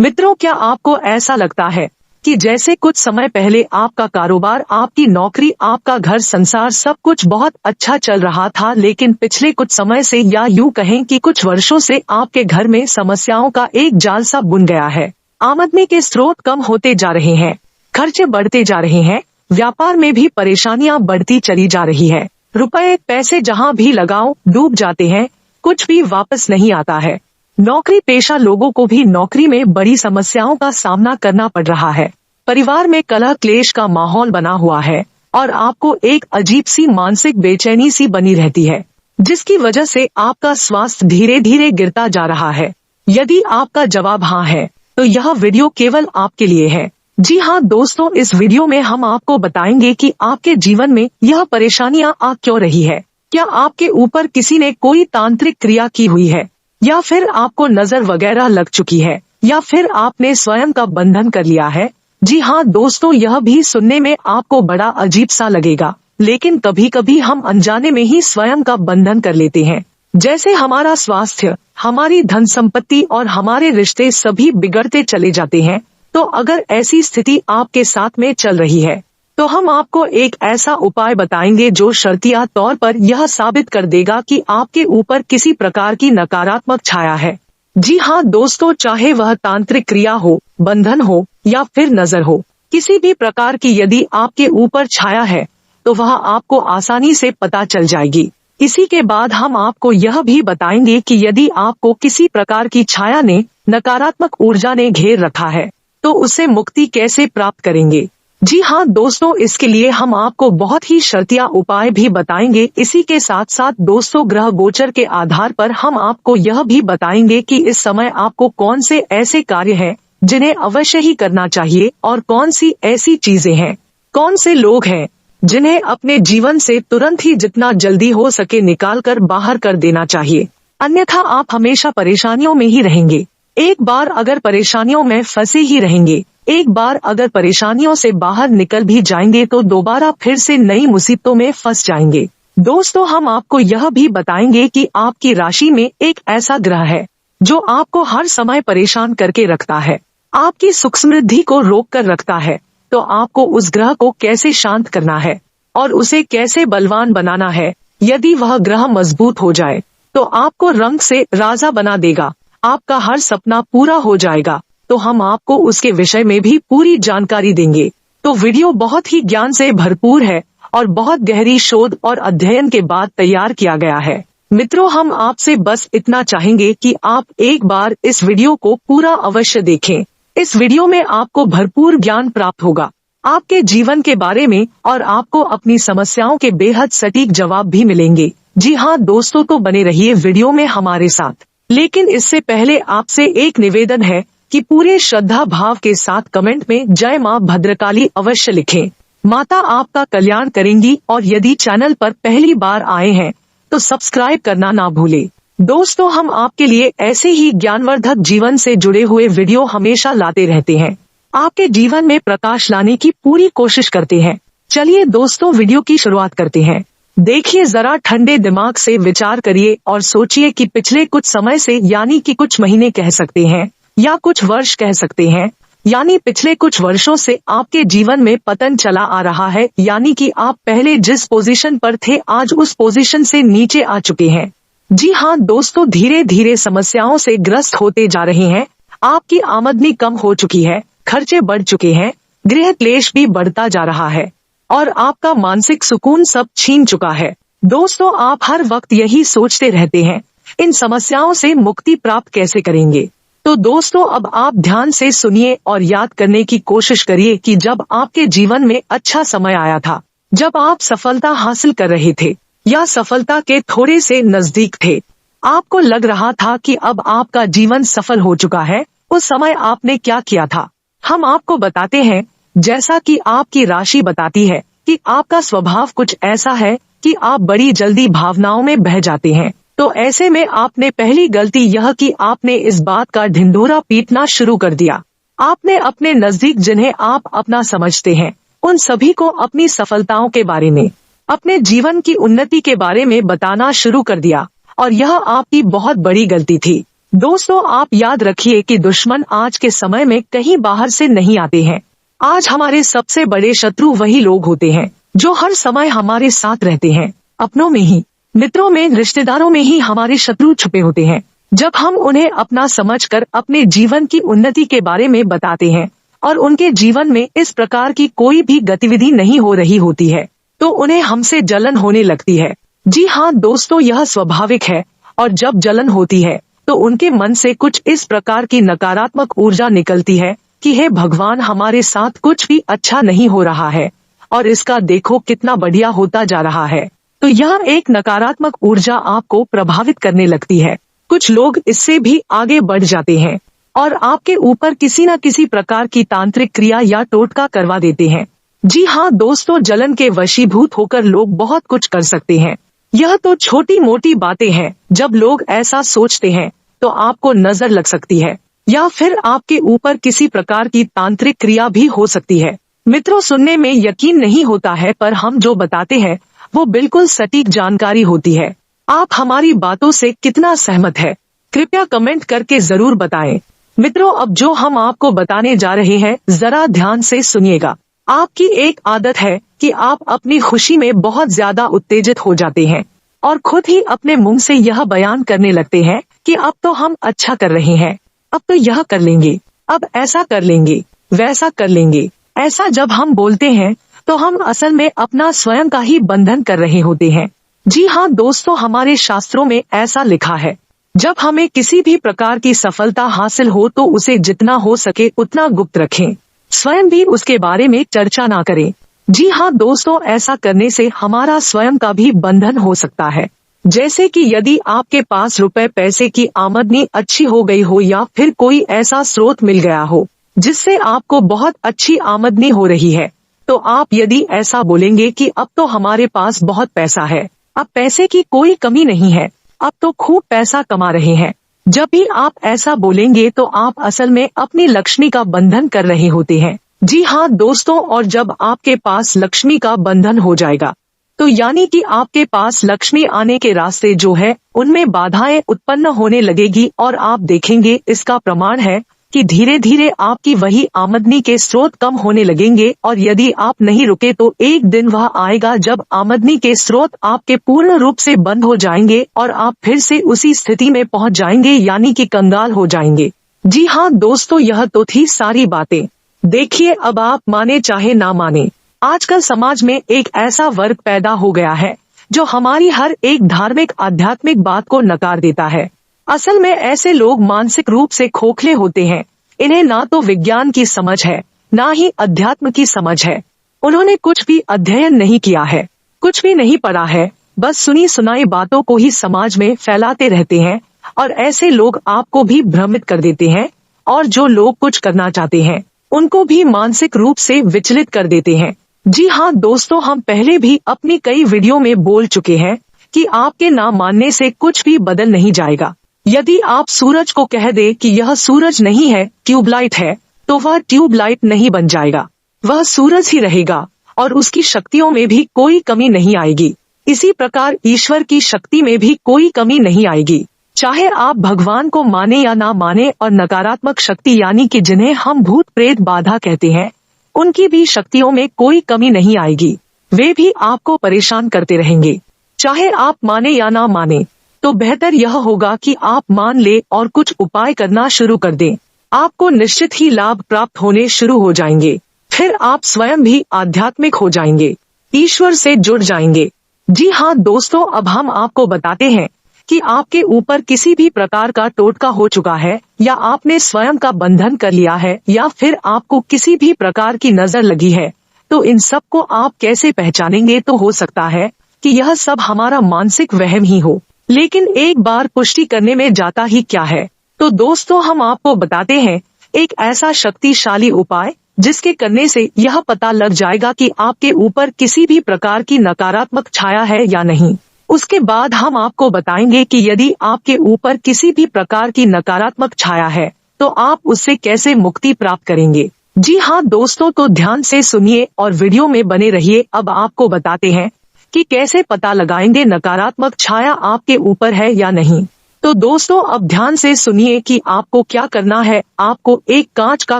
मित्रों, क्या आपको ऐसा लगता है कि जैसे कुछ समय पहले आपका कारोबार, आपकी नौकरी, आपका घर संसार सब कुछ बहुत अच्छा चल रहा था, लेकिन पिछले कुछ समय से या यूं कहें कि कुछ वर्षों से आपके घर में समस्याओं का एक जाल सा बुन गया है। आमदनी के स्रोत कम होते जा रहे हैं, खर्चे बढ़ते जा रहे हैं, व्यापार में भी परेशानियां बढ़ती चली जा रही है। रुपए पैसे जहां भी लगाओ डूब जाते हैं, कुछ भी वापस नहीं आता है। नौकरी पेशा लोगों को भी नौकरी में बड़ी समस्याओं का सामना करना पड़ रहा है। परिवार में कलह क्लेश का माहौल बना हुआ है और आपको एक अजीब सी मानसिक बेचैनी सी बनी रहती है, जिसकी वजह से आपका स्वास्थ्य धीरे धीरे गिरता जा रहा है। यदि आपका जवाब हाँ है, तो यह वीडियो केवल आपके लिए है। जी हाँ दोस्तों, इस वीडियो में हम आपको बताएंगे कि आपके जीवन में यह परेशानियां आ क्यों रही है। क्या आपके ऊपर किसी ने कोई तांत्रिक क्रिया की हुई है, या फिर आपको नजर वगैरह लग चुकी है, या फिर आपने स्वयं का बंधन कर लिया है। जी हाँ दोस्तों, यह भी सुनने में आपको बड़ा अजीब सा लगेगा, लेकिन कभी कभी हम अनजाने में ही स्वयं का बंधन कर लेते हैं। जैसे हमारा स्वास्थ्य, हमारी धन संपत्ति और हमारे रिश्ते सभी बिगड़ते चले जाते हैं। तो अगर ऐसी स्थिति आपके साथ में चल रही है, तो हम आपको एक ऐसा उपाय बताएंगे जो शर्तिया तौर पर यह साबित कर देगा कि आपके ऊपर किसी प्रकार की नकारात्मक छाया है। जी हाँ दोस्तों, चाहे वह तांत्रिक क्रिया हो, बंधन हो या फिर नजर हो, किसी भी प्रकार की यदि आपके ऊपर छाया है तो वह आपको आसानी से पता चल जाएगी। इसी के बाद हम आपको यह भी बताएंगे कि यदि आपको किसी प्रकार की छाया ने, नकारात्मक ऊर्जा ने घेर रखा है, तो उससे मुक्ति कैसे प्राप्त करेंगे। जी हाँ दोस्तों, इसके लिए हम आपको बहुत ही शर्तिया उपाय भी बताएंगे। इसी के साथ साथ दोस्तों, ग्रह गोचर के आधार पर हम आपको यह भी बताएंगे कि इस समय आपको कौन से ऐसे कार्य हैं जिन्हें अवश्य ही करना चाहिए, और कौन सी ऐसी चीजें हैं, कौन से लोग हैं जिन्हें अपने जीवन से तुरंत ही जितना जल्दी हो सके निकाल कर बाहर कर देना चाहिए। अन्यथा आप हमेशा परेशानियों में ही रहेंगे। एक बार अगर परेशानियों में फंसे ही रहेंगे, एक बार अगर परेशानियों से बाहर निकल भी जाएंगे, तो दोबारा फिर से नई मुसीबतों में फंस जाएंगे। दोस्तों, हम आपको यह भी बताएंगे कि आपकी राशि में एक ऐसा ग्रह है जो आपको हर समय परेशान करके रखता है, आपकी सुख समृद्धि को रोक कर रखता है। तो आपको उस ग्रह को कैसे शांत करना है और उसे कैसे बलवान बनाना है। यदि वह ग्रह मजबूत हो जाए तो आपको रंग से राजा बना देगा, आपका हर सपना पूरा हो जाएगा। तो हम आपको उसके विषय में भी पूरी जानकारी देंगे। तो वीडियो बहुत ही ज्ञान से भरपूर है और बहुत गहरी शोध और अध्ययन के बाद तैयार किया गया है। मित्रों, हम आपसे बस इतना चाहेंगे कि आप एक बार इस वीडियो को पूरा अवश्य देखें। इस वीडियो में आपको भरपूर ज्ञान प्राप्त होगा आपके जीवन के बारे में, और आपको अपनी समस्याओं के बेहद सटीक जवाब भी मिलेंगे। जी हाँ दोस्तों, तो बने रहिए वीडियो में हमारे साथ। लेकिन इससे पहले आपसे एक निवेदन है कि पूरे श्रद्धा भाव के साथ कमेंट में जय माँ भद्रकाली अवश्य लिखें। माता आपका कल्याण करेंगी, और यदि चैनल पर पहली बार आए हैं तो सब्सक्राइब करना ना भूलें। दोस्तों, हम आपके लिए ऐसे ही ज्ञानवर्धक जीवन से जुड़े हुए वीडियो हमेशा लाते रहते हैं, आपके जीवन में प्रकाश लाने की पूरी कोशिश करते हैं। चलिए दोस्तों, वीडियो की शुरुआत करते हैं। देखिए, जरा ठंडे दिमाग से विचार करिए और सोचिए कि पिछले कुछ समय से, यानी कि कुछ महीने कह सकते हैं या कुछ वर्ष कह सकते हैं, यानी पिछले कुछ वर्षों से आपके जीवन में पतन चला आ रहा है। यानी कि आप पहले जिस पोजीशन पर थे आज उस पोजीशन से नीचे आ चुके हैं। जी हाँ दोस्तों, धीरे धीरे समस्याओं से ग्रस्त होते जा रहे हैं। आपकी आमदनी कम हो चुकी है, खर्चे बढ़ चुके हैं, गृह क्लेश भी बढ़ता जा रहा है और आपका मानसिक सुकून सब छीन चुका है। दोस्तों, आप हर वक्त यही सोचते रहते हैं, इन समस्याओं से मुक्ति प्राप्त कैसे करेंगे। तो दोस्तों, अब आप ध्यान से सुनिए और याद करने की कोशिश करिए कि जब आपके जीवन में अच्छा समय आया था, जब आप सफलता हासिल कर रहे थे या सफलता के थोड़े से नजदीक थे, आपको लग रहा था कि अब आपका जीवन सफल हो चुका है, उस समय आपने क्या किया था। हम आपको बताते हैं, जैसा कि आपकी राशि बताती है कि आपका स्वभाव कुछ ऐसा है कि आप बड़ी जल्दी भावनाओं में बह जाते हैं। तो ऐसे में आपने पहली गलती यह कि आपने इस बात का ढिंढोरा पीटना शुरू कर दिया। आपने अपने नजदीक जिन्हें आप अपना समझते हैं, उन सभी को अपनी सफलताओं के बारे में, अपने जीवन की उन्नति के बारे में बताना शुरू कर दिया, और यह आपकी बहुत बड़ी गलती थी। दोस्तों, आप याद रखिए कि दुश्मन आज के समय में कहीं बाहर से नहीं आते हैं। आज हमारे सबसे बड़े शत्रु वही लोग होते हैं जो हर समय हमारे साथ रहते हैं। अपनों में ही, मित्रों में, रिश्तेदारों में ही हमारे शत्रु छुपे होते हैं। जब हम उन्हें अपना समझकर अपने जीवन की उन्नति के बारे में बताते हैं और उनके जीवन में इस प्रकार की कोई भी गतिविधि नहीं हो रही होती है, तो उन्हें हमसे जलन होने लगती है। जी हाँ दोस्तों, यह स्वाभाविक है। और जब जलन होती है तो उनके मन से कुछ इस प्रकार की नकारात्मक ऊर्जा निकलती है कि हे भगवान, हमारे साथ कुछ भी अच्छा नहीं हो रहा है और इसका देखो कितना बढ़िया होता जा रहा है। तो यह एक नकारात्मक ऊर्जा आपको प्रभावित करने लगती है। कुछ लोग इससे भी आगे बढ़ जाते हैं और आपके ऊपर किसी न किसी प्रकार की तांत्रिक क्रिया या टोटका करवा देते हैं। जी हाँ दोस्तों, जलन के वशीभूत होकर लोग बहुत कुछ कर सकते हैं। यह तो छोटी मोटी बातें हैं। जब लोग ऐसा सोचते हैं तो आपको नजर लग सकती है या फिर आपके ऊपर किसी प्रकार की तांत्रिक क्रिया भी हो सकती है। मित्रों, सुनने में यकीन नहीं होता है, पर हम जो बताते हैं वो बिल्कुल सटीक जानकारी होती है। आप हमारी बातों से कितना सहमत है, कृपया कमेंट करके जरूर बताएं। मित्रों, अब जो हम आपको बताने जा रहे हैं, जरा ध्यान से सुनिएगा। आपकी एक आदत है कि आप अपनी खुशी में बहुत ज्यादा उत्तेजित हो जाते हैं और खुद ही अपने मुंह से यह बयान करने लगते हैं कि अब तो हम अच्छा कर रहे हैं, अब तो यह कर लेंगे, अब ऐसा कर लेंगे, वैसा कर लेंगे। ऐसा जब हम बोलते हैं तो हम असल में अपना स्वयं का ही बंधन कर रहे होते हैं। जी हाँ दोस्तों, हमारे शास्त्रों में ऐसा लिखा है, जब हमें किसी भी प्रकार की सफलता हासिल हो तो उसे जितना हो सके उतना गुप्त रखें, स्वयं भी उसके बारे में चर्चा ना करें। जी हाँ दोस्तों, ऐसा करने से हमारा स्वयं का भी बंधन हो सकता है। जैसे कि यदि आपके पास रुपए पैसे की आमदनी अच्छी हो गई हो या फिर कोई ऐसा स्रोत मिल गया हो जिससे आपको बहुत अच्छी आमदनी हो रही है, तो आप यदि ऐसा बोलेंगे कि अब तो हमारे पास बहुत पैसा है, अब पैसे की कोई कमी नहीं है, अब तो खूब पैसा कमा रहे हैं, जब भी आप ऐसा बोलेंगे तो आप असल में अपनी लक्ष्मी का बंधन कर रहे होते हैं। जी हाँ दोस्तों, और जब आपके पास लक्ष्मी का बंधन हो जाएगा तो यानी कि आपके पास लक्ष्मी आने के रास्ते जो है उनमें बाधाएं उत्पन्न होने लगेगी और आप देखेंगे, इसका प्रमाण है कि धीरे धीरे आपकी वही आमदनी के स्रोत कम होने लगेंगे और यदि आप नहीं रुके तो एक दिन वह आएगा जब आमदनी के स्रोत आपके पूर्ण रूप से बंद हो जाएंगे और आप फिर से उसी स्थिति में पहुंच जाएंगे, यानी कि कंगाल हो जाएंगे। जी हाँ दोस्तों, यह तो थी सारी बातें। देखिए, अब आप माने चाहे ना माने, आजकल समाज में एक ऐसा वर्ग पैदा हो गया है जो हमारी हर एक धार्मिक आध्यात्मिक बात को नकार देता है। असल में ऐसे लोग मानसिक रूप से खोखले होते हैं। इन्हें ना तो विज्ञान की समझ है, ना ही अध्यात्म की समझ है। उन्होंने कुछ भी अध्ययन नहीं किया है, कुछ भी नहीं पढ़ा है, बस सुनी सुनाई बातों को ही समाज में फैलाते रहते हैं और ऐसे लोग आपको भी भ्रमित कर देते हैं और जो लोग कुछ करना चाहते हैं उनको भी मानसिक रूप से विचलित कर देते हैं। जी हाँ दोस्तों, हम पहले भी अपनी कई वीडियो में बोल चुके हैं कि आपके ना मानने से कुछ भी बदल नहीं जाएगा। यदि आप सूरज को कह दे कि यह सूरज नहीं है, ट्यूबलाइट है, तो वह ट्यूबलाइट नहीं बन जाएगा, वह सूरज ही रहेगा और उसकी शक्तियों में भी कोई कमी नहीं आएगी। इसी प्रकार ईश्वर की शक्ति में भी कोई कमी नहीं आएगी। चाहे आप भगवान को माने या ना माने, और नकारात्मक शक्ति यानी कि जिन्हें हम भूत प्रेत बाधा कहते हैं, उनकी भी शक्तियों में कोई कमी नहीं आएगी। वे भी आपको परेशान करते रहेंगे। चाहे आप माने या ना माने, तो बेहतर यह होगा कि आप मान ले और कुछ उपाय करना शुरू कर दें। आपको निश्चित ही लाभ प्राप्त होने शुरू हो जाएंगे। फिर आप स्वयं भी आध्यात्मिक हो जाएंगे, ईश्वर से जुड़ जाएंगे। जी हाँ दोस्तों, अब हम आपको बताते हैं कि आपके ऊपर किसी भी प्रकार का टोटका हो चुका है या आपने स्वयं का बंधन कर लिया है या फिर आपको किसी भी प्रकार की नजर लगी है, तो इन सब को आप कैसे पहचानेंगे। तो हो सकता है कि यह सब हमारा मानसिक वहम ही हो, लेकिन एक बार पुष्टि करने में जाता ही क्या है। तो दोस्तों, हम आपको बताते हैं एक ऐसा शक्तिशाली उपाय जिसके करने से यह पता लग जाएगा कि आपके ऊपर किसी भी प्रकार की नकारात्मक छाया है या नहीं। उसके बाद हम आपको बताएंगे कि यदि आपके ऊपर किसी भी प्रकार की नकारात्मक छाया है तो आप उससे कैसे मुक्ति प्राप्त करेंगे। जी हाँ दोस्तों, तो ध्यान से सुनिए और वीडियो में बने रहिए। अब आपको बताते हैं कि कैसे पता लगाएंगे नकारात्मक छाया आपके ऊपर है या नहीं। तो दोस्तों अब ध्यान से सुनिए कि आपको क्या करना है। आपको एक कांच का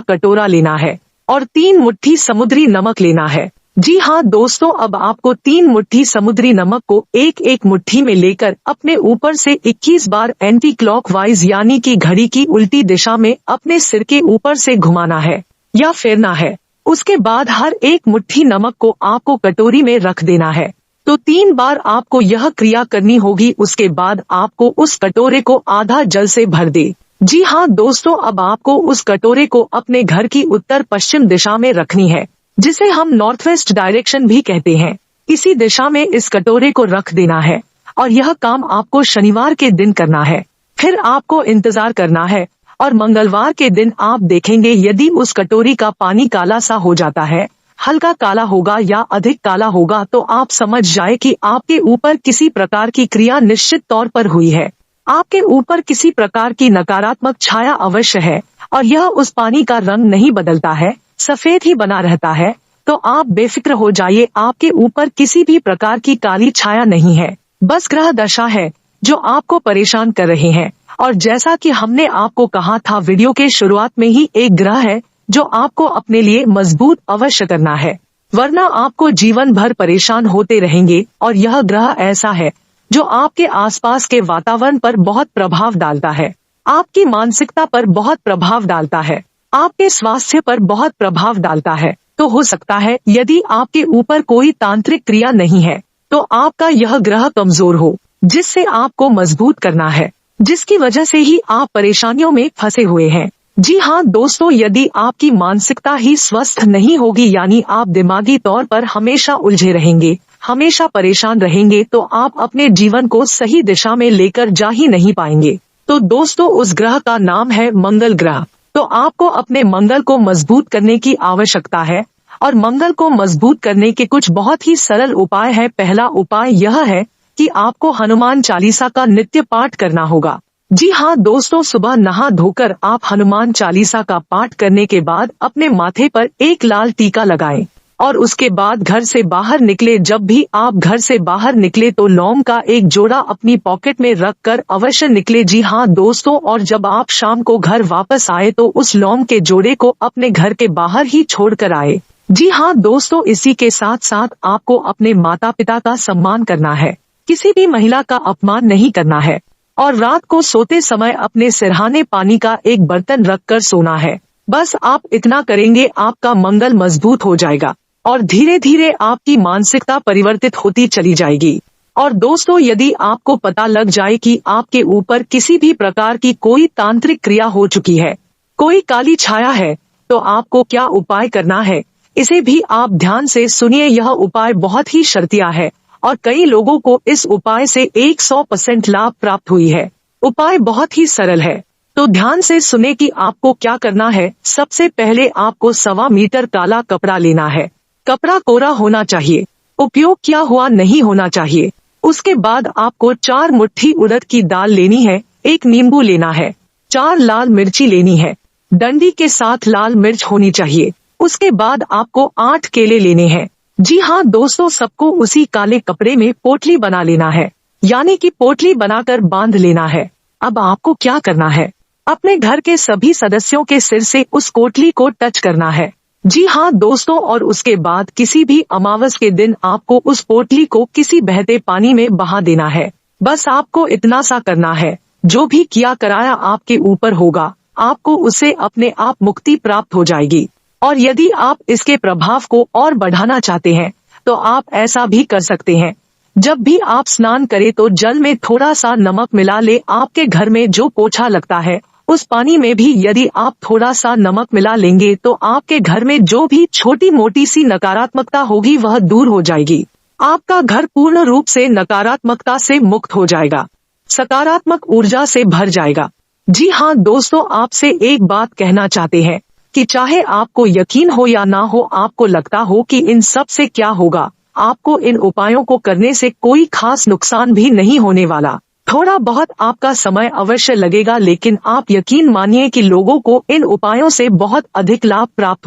कटोरा लेना है और 3 मुट्ठी समुद्री नमक लेना है। जी हाँ दोस्तों, अब आपको 3 मुट्ठी समुद्री नमक को एक एक मुट्ठी में लेकर अपने ऊपर से 21 बार एंटी क्लॉकवाइज यानी कि घड़ी की उल्टी दिशा में अपने सिर के ऊपर से घुमाना है या फेरना है। उसके बाद हर एक मुट्ठी नमक को आपको कटोरी में रख देना है। तो 3 बार आपको यह क्रिया करनी होगी। उसके बाद आपको उस कटोरे को आधा जल से भर दे। जी हाँ दोस्तों, अब आपको उस कटोरे को अपने घर की उत्तर पश्चिम दिशा में रखनी है, जिसे हम नॉर्थ वेस्ट डायरेक्शन भी कहते हैं। इसी दिशा में इस कटोरे को रख देना है और यह काम आपको शनिवार के दिन करना है। फिर आपको इंतजार करना है और मंगलवार के दिन आप देखेंगे यदि उस कटोरी का पानी काला सा हो जाता है, हल्का काला होगा या अधिक काला होगा, तो आप समझ जाए कि आपके ऊपर किसी प्रकार की क्रिया निश्चित तौर पर हुई है। आपके ऊपर किसी प्रकार की नकारात्मक छाया अवश्य है और यह उस पानी का रंग नहीं बदलता है, सफेद ही बना रहता है। तो आप बेफिक्र हो जाइए, आपके ऊपर किसी भी प्रकार की काली छाया नहीं है, बस ग्रह दशा है जो आपको परेशान कर रहे हैं। और जैसा कि हमने आपको कहा था वीडियो के शुरुआत में ही, एक ग्रह है जो आपको अपने लिए मजबूत अवश्य करना है, वरना आपको जीवन भर परेशान होते रहेंगे। और यह ग्रह ऐसा है जो आपके आसपास के वातावरण पर बहुत प्रभाव डालता है, आपकी मानसिकता पर बहुत प्रभाव डालता है, आपके स्वास्थ्य पर बहुत प्रभाव डालता है। तो हो सकता है यदि आपके ऊपर कोई तांत्रिक क्रिया नहीं है तो आपका यह ग्रह कमजोर हो, जिससे आपको मजबूत करना है, जिसकी वजह से ही आप परेशानियों में फंसे हुए हैं। जी हाँ दोस्तों, यदि आपकी मानसिकता ही स्वस्थ नहीं होगी, यानी आप दिमागी तौर पर हमेशा उलझे रहेंगे, हमेशा परेशान रहेंगे, तो आप अपने जीवन को सही दिशा में लेकर जा ही नहीं पाएंगे। तो दोस्तों, उस ग्रह का नाम है मंगल ग्रह। तो आपको अपने मंगल को मजबूत करने की आवश्यकता है और मंगल को मजबूत करने के कुछ बहुत ही सरल उपाय है। पहला उपाय यह है कि आपको हनुमान चालीसा का नित्य पाठ करना होगा। जी हाँ दोस्तों, सुबह नहा धोकर आप हनुमान चालीसा का पाठ करने के बाद अपने माथे पर एक लाल टीका लगाएं और उसके बाद घर से बाहर निकले, जब भी आप घर से बाहर निकले तो लौंग का एक जोड़ा अपनी पॉकेट में रखकर अवश्य निकले। जी हाँ दोस्तों, और जब आप शाम को घर वापस आए तो उस लौंग के जोड़े को अपने घर के बाहर ही छोड़ कर आए। जी हाँ दोस्तों, इसी के साथ साथ आपको अपने माता पिता का सम्मान करना है, किसी भी महिला का अपमान नहीं करना है और रात को सोते समय अपने सिरहाने पानी का एक बर्तन रखकर सोना है। बस आप इतना करेंगे, आपका मंगल मजबूत हो जाएगा और धीरे धीरे आपकी मानसिकता परिवर्तित होती चली जाएगी। और दोस्तों, यदि आपको पता लग जाए कि आपके ऊपर किसी भी प्रकार की कोई तांत्रिक क्रिया हो चुकी है, कोई काली छाया है, तो आपको क्या उपाय करना है, इसे भी आप ध्यान से सुनिए। यह उपाय बहुत ही शर्तिया है और कई लोगों को इस उपाय से 100% लाभ प्राप्त हुई है। उपाय बहुत ही सरल है, तो ध्यान से सुने कि आपको क्या करना है। सबसे पहले आपको 1.25 मीटर काला कपड़ा लेना है। कपड़ा कोरा होना चाहिए, उपयोग किया हुआ नहीं होना चाहिए। उसके बाद आपको 4 मुट्ठी उड़द की दाल लेनी है, 1 नींबू लेना है, 4 लाल मिर्ची लेनी है, डंडी के साथ लाल मिर्च होनी चाहिए। उसके बाद आपको 8 केले लेने हैं। जी हाँ दोस्तों, सबको उसी काले कपड़े में पोटली बना लेना है, यानी कि पोटली बनाकर बांध लेना है। अब आपको क्या करना है, अपने घर के सभी सदस्यों के सिर से उस पोटली को टच करना है। जी हाँ दोस्तों, और उसके बाद किसी भी अमावस के दिन आपको उस पोटली को किसी बहते पानी में बहा देना है। बस आपको इतना सा करना है, जो भी किया कराया आपके ऊपर होगा, आपको उससे अपने आप मुक्ति प्राप्त हो जाएगी। और यदि आप इसके प्रभाव को और बढ़ाना चाहते हैं तो आप ऐसा भी कर सकते हैं, जब भी आप स्नान करें तो जल में थोड़ा सा नमक मिला ले। आपके घर में जो पोछा लगता है उस पानी में भी यदि आप थोड़ा सा नमक मिला लेंगे तो आपके घर में जो भी छोटी मोटी सी नकारात्मकता होगी वह दूर हो जाएगी। आपका घर पूर्ण रूप से नकारात्मकता से मुक्त हो जाएगा, सकारात्मक ऊर्जा से भर जाएगा। जी हाँ दोस्तों, आपसे एक बात कहना चाहते हैं कि चाहे आपको यकीन हो या ना हो, आपको लगता हो कि इन सब से क्या होगा, आपको इन उपायों को करने से कोई खास नुकसान भी नहीं होने वाला। थोड़ा बहुत आपका समय अवश्य लगेगा, लेकिन आप यकीन मानिए कि लोगों को इन उपायों से बहुत अधिक लाभ प्राप्त